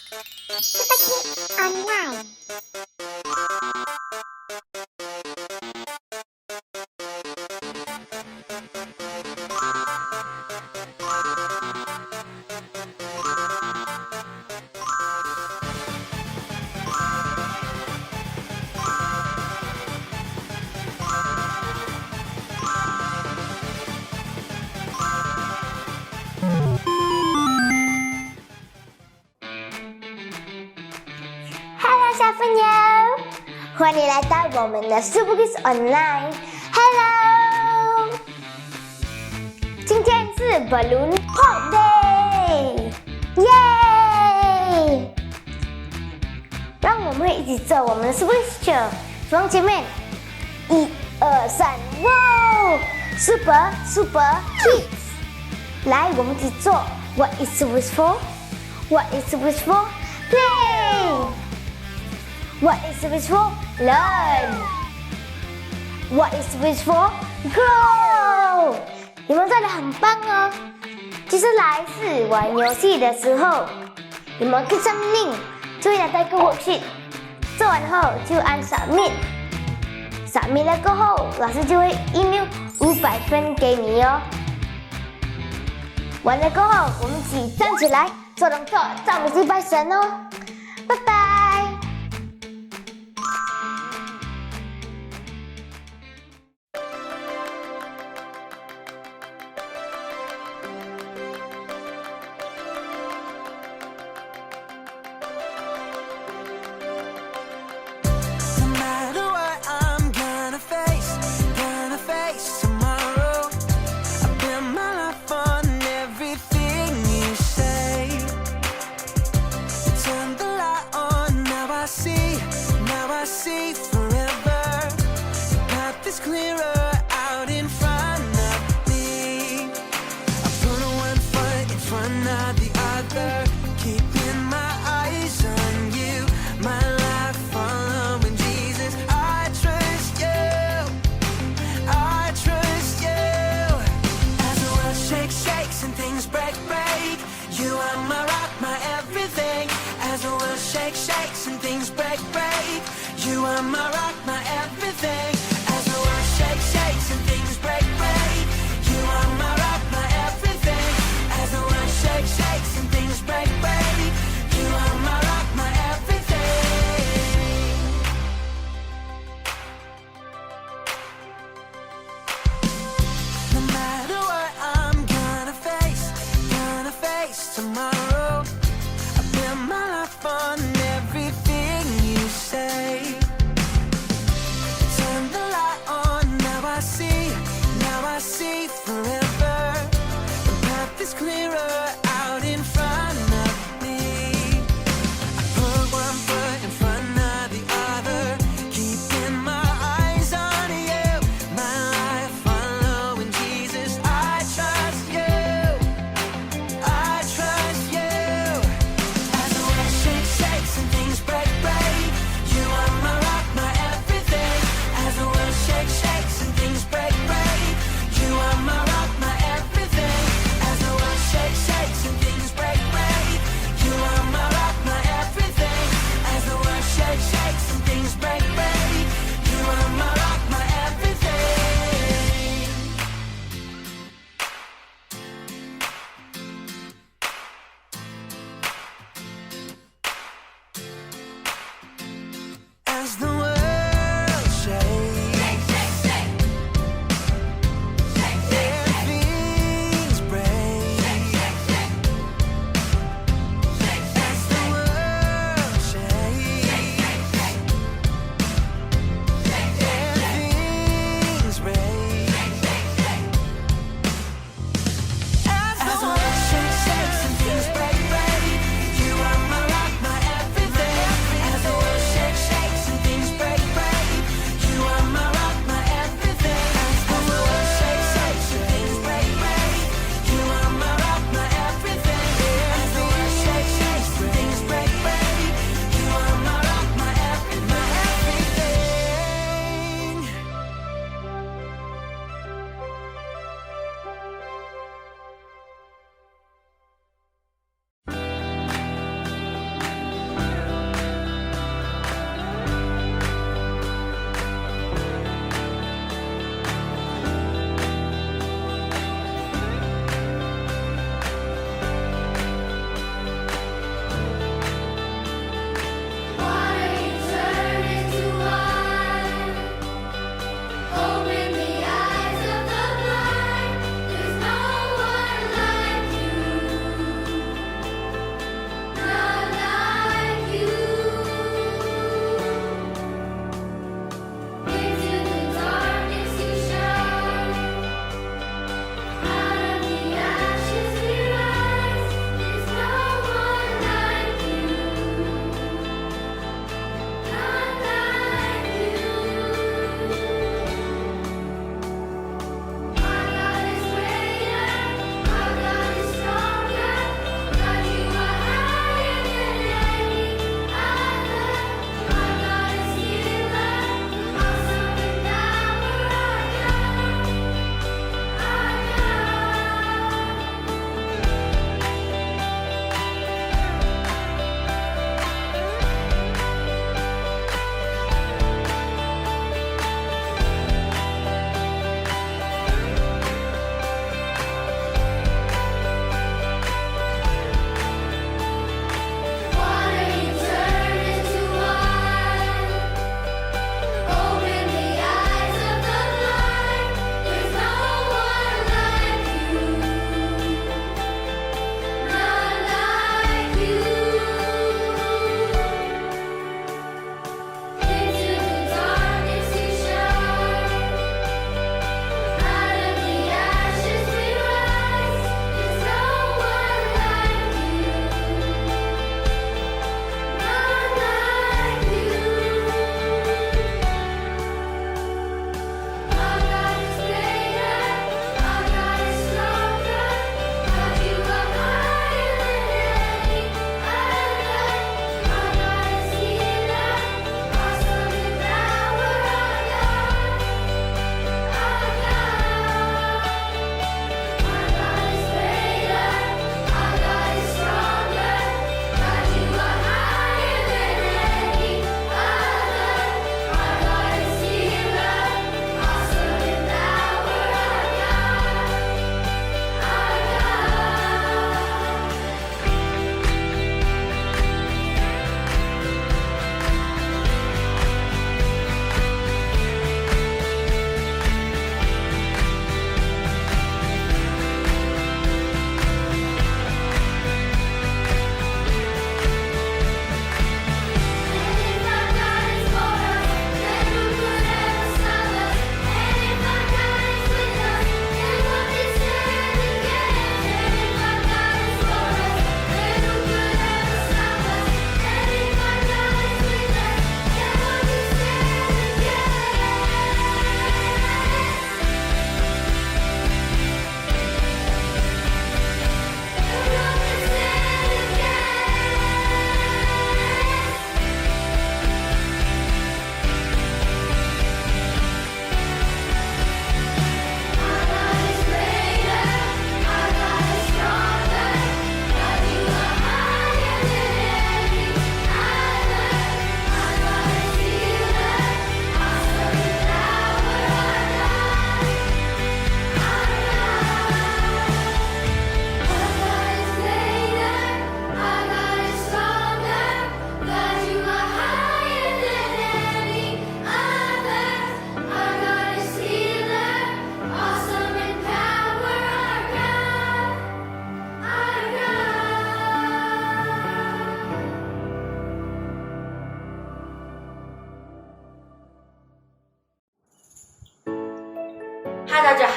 SuperKids Online Hello， 小朋友，欢迎来到我们的 SuperKids Online。Hello， 今天是 Balloon Pop Day， 耶！让我们一起做我们的 SuperKids， 从前面1、2、3，哇 ！Super Kids， 来，我们一起做。What is Super for? What is Super for? Play. What is Super for? Learn. What is Super for? Grow. 你们做得很棒哦！接下来是玩游戏的时候，你们跟上命令，就会拿到一个worksheet，做完后就按 submit。submit 了过后，老师就会 email 500分给你哦。完了过后，我们一起站起来做动作，赞美祭拜神哦！拜拜。Shakes and things break. You are my rock, my everything. As the world shakes and things break. You are my rock, my everything. As the world shakes and things break. You are my rock, my everything. No matter what I'm gonna face tomorrow. I build my life on everything you say.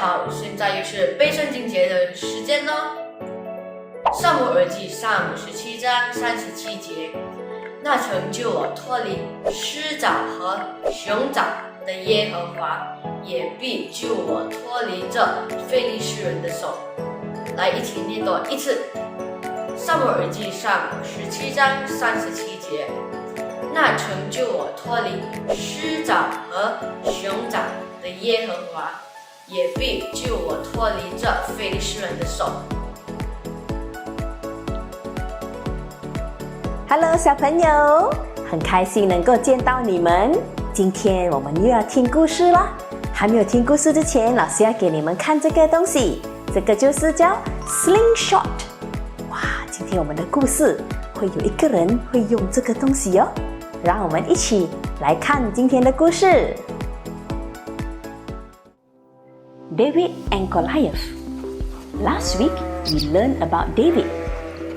好，现在又是背圣经节的时间咯。撒母耳记上17章37节，那成就我脱离狮爪和熊爪的耶和华，也必救我脱离这非利士人的手。来，一起念多一次。撒母耳记上17章37节，那成就我脱离狮爪和熊爪的耶和华，也必救我脱离这非利士人的手。Hello， 小朋友，很开心能够见到你们。今天我们又要听故事了。还没有听故事之前，老师要给你们看这个东西，这个就是叫 slingshot。哇，今天我们的故事会有一个人会用这个东西哦。让我们一起来看今天的故事。David and Goliath. Last week, we learned about David.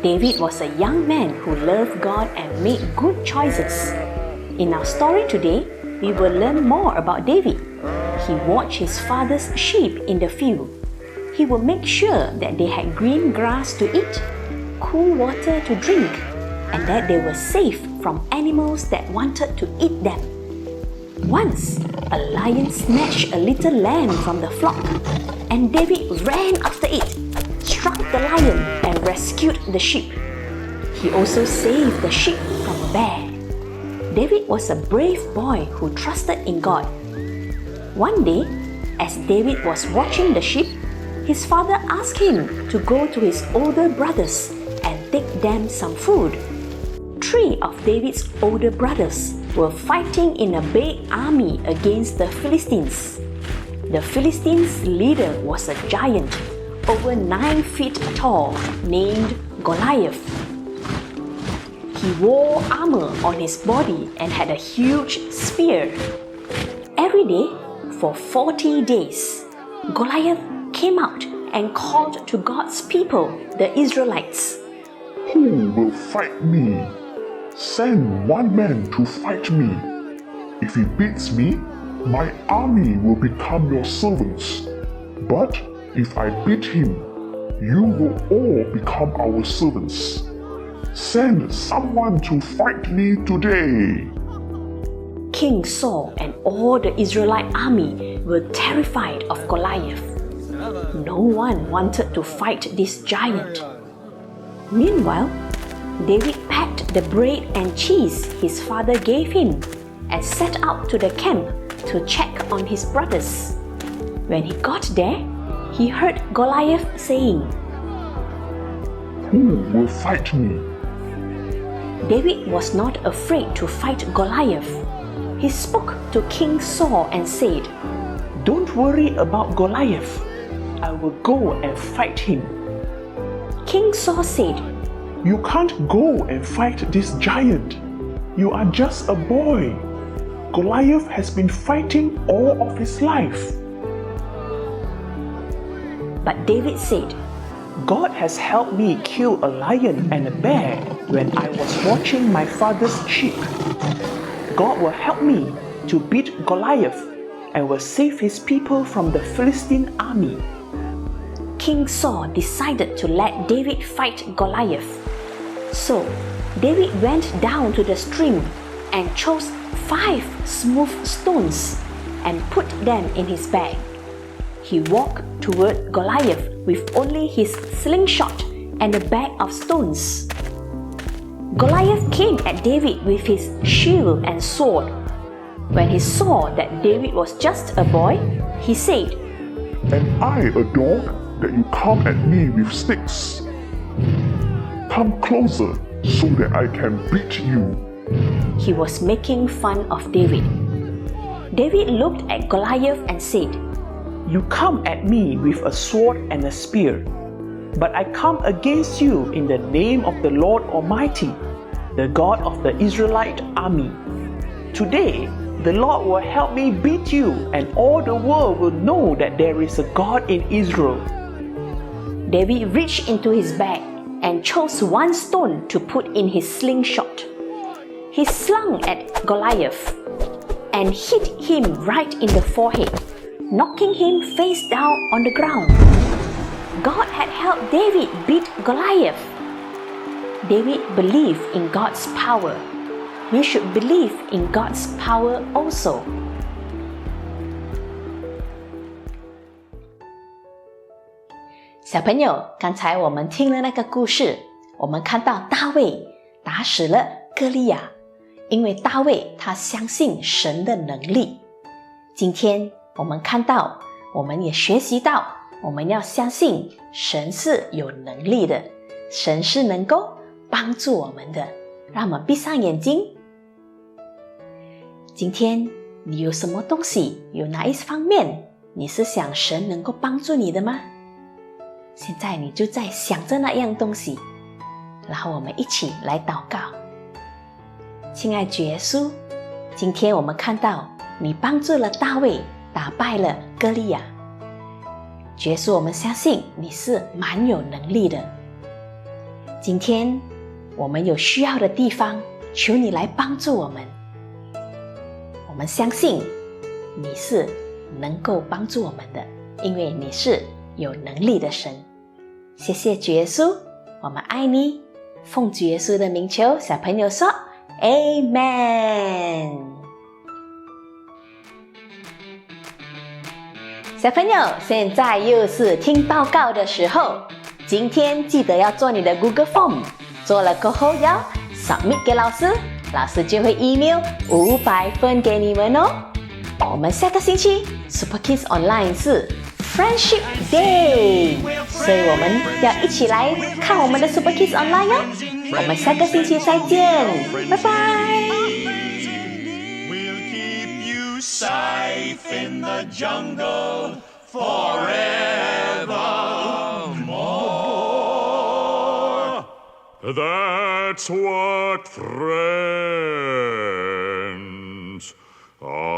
David was a young man who loved God and made good choices. In our story today, we will learn more about David. He watched his father's sheep in the field. He will make sure that they had green grass to eat, cool water to drink, and that they were safe from animals that wanted to eat them. Once, a lion snatched a little lamb from the flock, and David ran after it, struck the lion, and rescued the sheep. He also saved the sheep from a bear. David was a brave boy who trusted in God. One day, as David was watching the sheep, his father asked him to go to his older brothers and take them some food. 3 of David's older brothers were fighting in a big army against the Philistines. The Philistines' leader was a giant, over 9 feet tall, named Goliath. He wore armor on his body and had a huge spear. Every day, for 40 days, Goliath came out and called to God's people, the Israelites. Who will fight me? Send one man to fight me. If he beats me, my army will become your servants. But if I beat him, you will all become our servants. Send someone to fight me today. King Saul and all the Israelite army were terrified of Goliath. No one wanted to fight this giant. Meanwhile, David packed the bread and cheese his father gave him and set out to the camp to check on his brothers. When he got there, he heard Goliath saying, Who will fight me? David was not afraid to fight Goliath. He spoke to King Saul and said, Don't worry about Goliath. I will go and fight him. King Saul said, You can't go and fight this giant. You are just a boy. Goliath has been fighting all of his life. But David said, God has helped me kill a lion and a bear when I was watching my father's sheep. God will help me to beat Goliath and will save his people from the Philistine army. King Saul decided to let David fight Goliath. So, David went down to the stream and chose 5 smooth stones and put them in his bag. He walked toward Goliath with only his slingshot and a bag of stones. Goliath came at David with his shield and sword. When he saw that David was just a boy, he said, Am I a dog that you come at me with sticks? Come closer so that I can beat you. He was making fun of David. David looked at Goliath and said, You come at me with a sword and a spear, but I come against you in the name of the Lord Almighty, the God of the Israelite army. Today, the Lord will help me beat you, and all the world will know that there is a God in Israel. David reached into his bag and chose 1 stone to put in his slingshot. He slung at Goliath and hit him right in the forehead. knocking him face down on the ground. God had helped David beat Goliath. David believed in God's power. We should believe in God's power also. 小朋友，刚才我们听了那个故事，我们看到大卫打死了歌利亚，因为大卫他相信神的能力。今天我们看到，我们也学习到，我们要相信神是有能力的，神是能够帮助我们的。让我们闭上眼睛。今天你有什么东西，有哪一方面你是想神能够帮助你的吗？现在你就在想着那样东西，然后我们一起来祷告。亲爱主耶稣，今天我们看到你帮助了大卫，打败了歌利亚。主耶稣，我们相信你是蛮有能力的。今天我们有需要的地方，求你来帮助我们。我们相信你是能够帮助我们的，因为你是有能力的神。谢谢主耶稣，我们爱你。奉主耶稣的名求，小朋友说 Amen。 小朋友，现在又是听报告的时候，今天记得要做你的 Google Form， 做了过后要 submit 给老师，老师就会 email 500分给你们哦。我们下个星期 SuperKids Online 是 Friendship Day， 所以我们要一起来看我们的 SuperKids Online 哦。我们下个星期再见，拜拜。 We'll keep you safe in the jungle forevermore. That's what friends are.